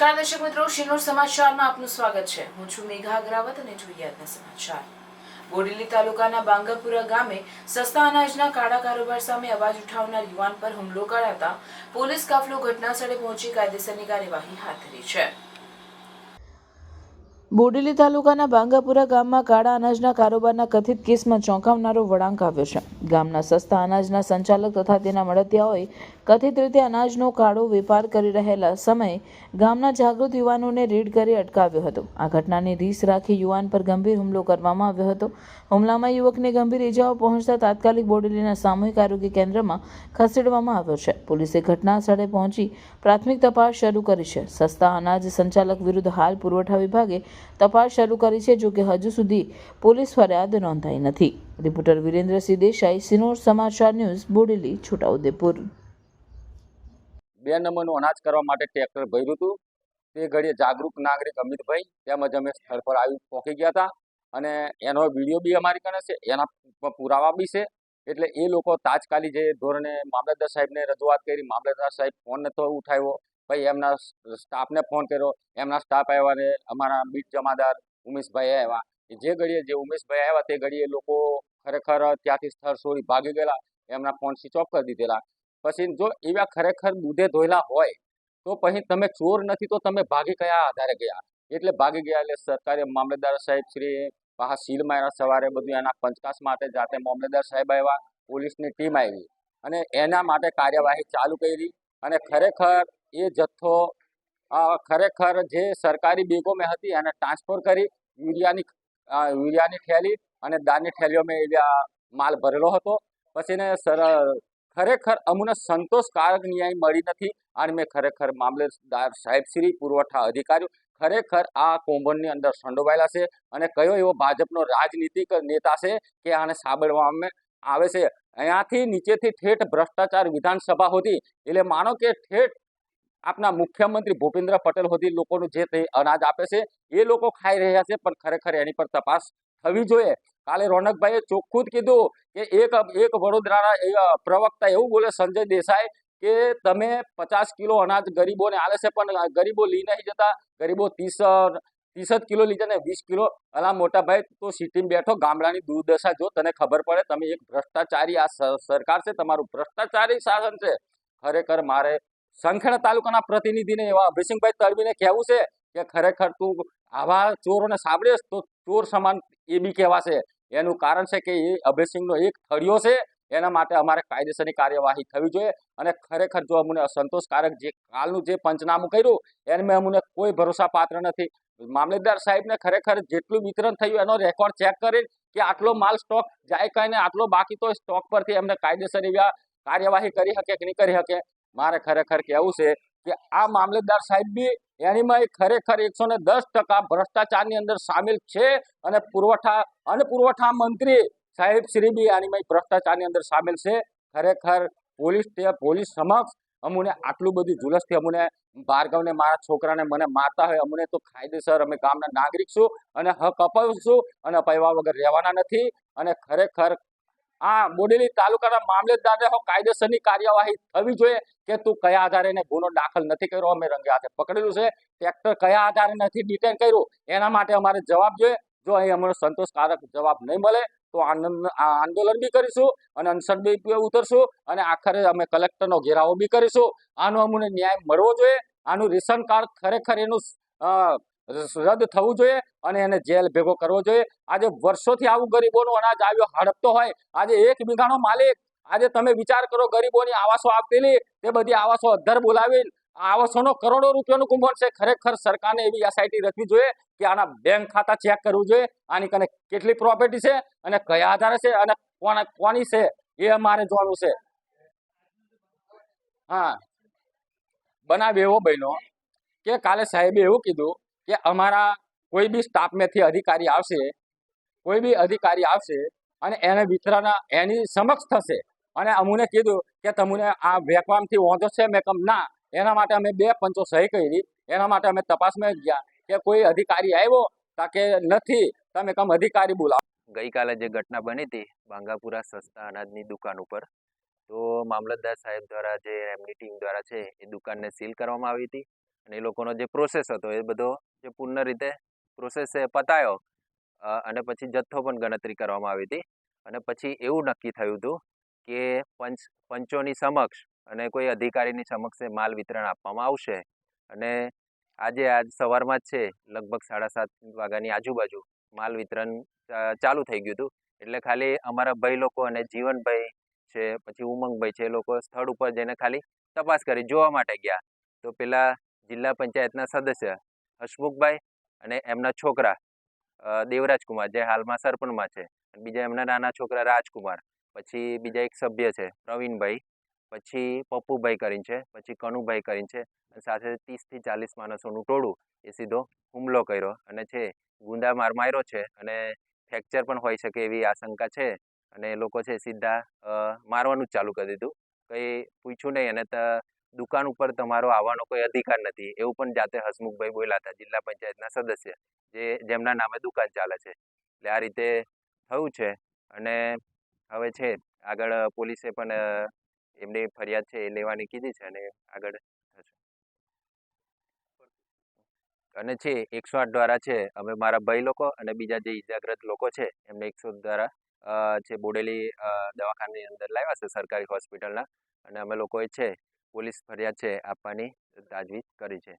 નમસ્કાર દર્શક મિત્રો, શિનોર સમાચારમાં આપનું સ્વાગત છે। હું છું મેઘા અગ્રાવત અને જોઈએ આજના સમાચાર। બોડેલી તાલુકાના બાંગાપુરા ગામે સસ્તા અનાજના કાળા કારોબાર સામે અવાજ ઉઠાવનાર યુવાન પર હુમલો કરાતા પોલીસ કાફલો ઘટનાસ્થળે પહોંચી કાયદેસરની કાર્યવાહી હાથ ધરી છે। બોડેલી તાલુકાના બાંગાપુરા ગામમાં કાળા અનાજના કારોબારના કથિત કેસમાં ચોંકાવનારો વળાંક આવ્યો છે। ગામના સસ્તા અનાજના સંચાલક તથા તેના મળતિયાઓએ કથિત રીતે અનાજનો કાળો વેપાર કરી રહેલા સમયે ગામના જાગૃત યુવાનોને રેડ કરી અટકાવ્યો હતો। આ ઘટનાની રીસ રાખી યુવાન પર ગંભીર હુમલો કરવામાં આવ્યો હતો। હુમલામાં યુવકને ગંભીર ઇજાઓ પહોંચતા તાત્કાલિક બોડેલીના સામૂહિક આરોગ્ય કેન્દ્રમાં ખસેડવામાં આવ્યો છે। પોલીસે ઘટના સ્થળે પહોંચી પ્રાથમિક તપાસ શરૂ કરી છે। સસ્તા અનાજ સંચાલક વિરુદ્ધ હાલ પુરવઠા વિભાગે તપાસ શરૂ કરી છે, જો કે હજુ સુધી પોલીસ ફરિયાદ નોંધાઈ નથી। રિપોર્ટર વિરેન્દ્રસિંહ દેસાઈ, સિનોર સમાચાર ન્યૂઝ, બોડેલી, છોટાઉદેપુર। 2 નંબરનું અનાજ કરવા માટે ટ્રેક્ટર ભર્યું હતું। તે ઘડીએ જાગૃત નાગરિક અમિતભાઈ તેમજ અમે સ્થળ પર આવી પહોંચી ગયા હતા અને એનો વિડીયો બી અમારી કને છે, એના પુરાવા બી છે। એટલે એ લોકો તાત્કાલિક જે ધોરણે મામલતદાર સાહેબને રજૂઆત કરી, મામલતદાર સાહેબ ફોન નતો ઉઠાવ્યો, ભાઈ એમના સ્ટાફને ફોન કર્યો, એમના સ્ટાફ આવ્યા ને અમારા બીટ જમાદાર ઉમેશભાઈ આવ્યા। જે ઘડીએ જે ઉમેશભાઈ આવ્યા તે ઘડીએ લોકો ખરેખર ત્યાંથી સ્થળ છોડી ભાગી ગયેલા, એમના ફોન સ્વિચ ઓફ કરી દીધેલા। પછી જો એવા ખરેખર દૂધે ધોયેલા હોય તો પછી તમે ચોર નથી તો તમે ભાગી કયા આધારે ગયા? એટલે ભાગી ગયા એટલે સરકારે મામલતદાર સાહેબ શ્રી પાછા સીલ માર્યા। સવારે બધું એના પંચકાશ માટે જાતે મામલતદાર સાહેબ આવ્યા, પોલીસની ટીમ આવી અને એના માટે કાર્યવાહી ચાલુ કરી અને ખરેખર એ જથ્થો ખરેખર જે સરકારી બેગોમાં હતી એને ટ્રાન્સફર કરી યુરિયાની થેલી અને દાળની થેલીઓમાં એવા માલ ભરેલો હતો। પછી ને ખરેખર અમને સંતોષકારક ન્યાય મળી નથી અને મેં ખરેખર મામલતદાર સાહેબ શ્રી પુરવઠા અધિકારીઓ ખરેખર આ કૌભાંડની અંદર સંડોવાયેલા છે અને કયો એવો ભાજપનો રાજનીતિક નેતા છે કે આને સાંભળવામાં આવે છે। અહીંયાથી નીચેથી ઠેઠ ભ્રષ્ટાચાર વિધાનસભા હોતી એટલે માનો કે ઠેઠ આપના મુખ્યમંત્રી ભૂપેન્દ્ર પટેલ હોતી લોકોનું જે તે અનાજ આપે છે એ લોકો ખાઈ રહ્યા છે, પણ ખરેખર એની પર તપાસ થવી જોઈએ। કાલે રોનકભાઈએ ચોખ્ખું જ કીધું કે એક વડોદરાના પ્રવક્તા એવું બોલે, સંજય દેસાઈ, કે તમે 50 કિલો અનાજ ગરીબોને આલે છે પણ ગરીબો લઈ નહીં જતા, ગરીબો 30 કિલો લઈ જાય ને 20 કિલો। અલા મોટા ભાઈ, તો સિટીમાં બેઠો, ગામડાની દુર્દશા જો તને ખબર પડે। તમે એક ભ્રષ્ટાચારી આ સરકાર છે, તમારું ભ્રષ્ટાચારી શાસન છે। ખરેખર મારે સંખેડા તાલુકાના પ્રતિનિધિને એવા અભિસિંહભાઈ તડવીને કહેવું છે કે ખરેખર તું આવા ચોરોને સાંભળીશ તો ચોર સમાન એ બી કહેવાશે। એનું કારણ છે કે એ અભયસિંહનો એક થળિયો છે, એના માટે અમારે કાયદેસરની કાર્યવાહી થવી જોઈએ અને ખરેખર જો અમને અસંતોષકારક જે કાલનું જે પંચનામું કર્યું એમાં અમને કોઈ ભરોસા પાત્ર નથી। મામલતદાર સાહેબને ખરેખર જેટલું વિતરણ થયું એનો રેકોર્ડ ચેક કરી કે આટલો માલ સ્ટોક જાય કઈને આટલો બાકી તો સ્ટોક પરથી એમને કાયદેસર એવી કાર્યવાહી કરી શકે કે નહીં કરી શકે। મારે ખરેખર કહેવું છે કે આ મામલતદાર સાહેબ બી એનીમાં ખરેખર 110% ભ્રષ્ટાચારની અંદર સામેલ છે અને પુરવઠા મંત્રી સાહેબ શ્રી બી આનીમાં ભ્રષ્ટાચારની અંદર સામેલ છે। ખરેખર પોલીસ સમક્ષ અમને આટલું બધું જુલસથી અમને ભાર્ગવને મારા છોકરાને મને મારતા હોય, અમને તો કાયદેસર અમે ગામના નાગરિક છું અને હક અપાવીશું અને અપાવ્યા વગર રહેવાના નથી। અને ખરેખર આ બોડેલી તાલુકાના મામલતદારને કાયદેસરની કાર્યવાહી થવી જોઈએ કે તું કયા આધારે એને ગુનો દાખલ નથી કર્યો, અમે રંગે હાથે પકડેલું છે, ટ્રેક્ટર કયા આધારે નથી ડિટેન કર્યું, એના માટે અમારે જવાબ જોઈએ। જો અહીં અમને સંતોષકારક જવાબ નહીં મળે તો આંદોલન બી કરીશું અને અનશન બી ઉતરશું અને આખરે અમે કલેક્ટરનો ઘેરાવો બી કરીશું। આનો અમને ન્યાય મળવો જોઈએ। આનું રેશન કાર્ડ ખરેખર એનું રદ થવું જોઈએ અને એને જેલ ભેગો કરવો જોઈએ। આજે વર્ષોથી આવું ગરીબોનું અનાજ આવ્યો હડપતો હોય, આજે 1 વીઘાનો માલિક, આજે તમે વિચાર કરો ગરીબોની આવાસો આપેલી તે બધી આવાસો અધ્ધર બોલાવીને આવાસોનો કરોડો રૂપિયાનું કુંભણ છે। ખરેખર સરકારને એવી એસઆઈટી રચવી જોઈએ કે આના બેંક ખાતા ચેક કરવું જોઈએ, આની કને કેટલી પ્રોપર્ટી છે અને કયા આધારે છે અને કોની છે એ અમારે જોવાનું છે। હા, બનાવ એવો બન્યો કે કાલે સાહેબે એવું કીધું કે અમારા કોઈ બી સ્ટાફમાંથી અધિકારી આવશે અને એને વિતરણ એની સમક્ષ થશે અને અમને કીધું કે તમને આ વેકવામથી વાંધો છે? મેં કમ ના, એના માટે અમે 2 પંચો સહી કરી, એના માટે અમે તપાસમાં ગયા કે કોઈ અધિકારી આવ્યો કે નથી, તમે કમ અધિકારી બોલાવો। ગઈકાલે જે ઘટના બની હતી બાંગાપુરા સસ્તા અનાજની દુકાન ઉપર, તો મામલતદાર સાહેબ દ્વારા જે એમની ટીમ દ્વારા છે એ દુકાનને સીલ કરવામાં આવી હતી અને એ લોકોનો જે પ્રોસેસ હતો એ બધો જે પૂર્ણ રીતે પ્રોસેસ પતાયો અને પછી જથ્થો પણ ગણતરી કરવામાં આવી હતી અને પછી એવું નક્કી થયું હતું કે પંચોની સમક્ષ અને કોઈ અધિકારીની સમક્ષ માલ વિતરણ આપવામાં આવશે અને આજ સવારમાં જ છે લગભગ 7:30 વાગ્યાની આજુબાજુ માલ વિતરણ ચાલુ થઈ ગયું હતું. એટલે ખાલી અમારા ભાઈ લોકો અને જીવનભાઈ છે, પછી ઉમંગભાઈ છે, એ લોકો સ્થળ ઉપર જઈને ખાલી તપાસ કરી જોવા માટે ગયા. તો પેલા જિલ્લા પંચાયતના સદસ્ય હસમુખભાઈ અને એમના છોકરા દેવરાજકુમાર, જે હાલમાં સરપંચમાં છે, બીજા એમના નાના છોકરા રાજકુમાર, પછી બીજા એક સભ્ય છે પ્રવીણભાઈ, પછી પપ્પુભાઈ કરીને છે, પછી કનુભાઈ કરીને છે, અને સાથે 30 થી 40 માણસોનું ટોળું એ સીધો હુમલો કર્યો અને છે ગુંડા માર માર્યો છે અને ફ્રેક્ચર પણ હોઈ શકે એવી આશંકા છે. અને એ લોકો છે સીધા મારવાનું જ ચાલુ કરી દીધું, કંઈ પૂછ્યું નહીં. અને દુકાન ઉપર તમારો આવવાનો કોઈ અધિકાર નથી એવું પણ જાતે હસમુખભાઈ બોલ્યા હતા, જિલ્લા પંચાયતના સદસ્ય, જેમના નામે દુકાન ચાલે છે. એટલે આ રીતે થયું છે અને હવે છે આગળ પોલીસે પણ એમની ફરિયાદ છે એ લેવાની કીધી છે અને આગળ થશે. અને છે 108 દ્વારા છે અમે મારા ભાઈ લોકો અને બીજા જે ઇજાગ્રસ્ત લોકો છે એમને 108 દ્વારા છે બોડેલી દવાખાનાની અંદર લાવ્યા છે, સરકારી હોસ્પિટલના, અને અમે લોકોએ છે પોલીસ ફરિયાદ છે આપવાની તાજવીજ કરી છે.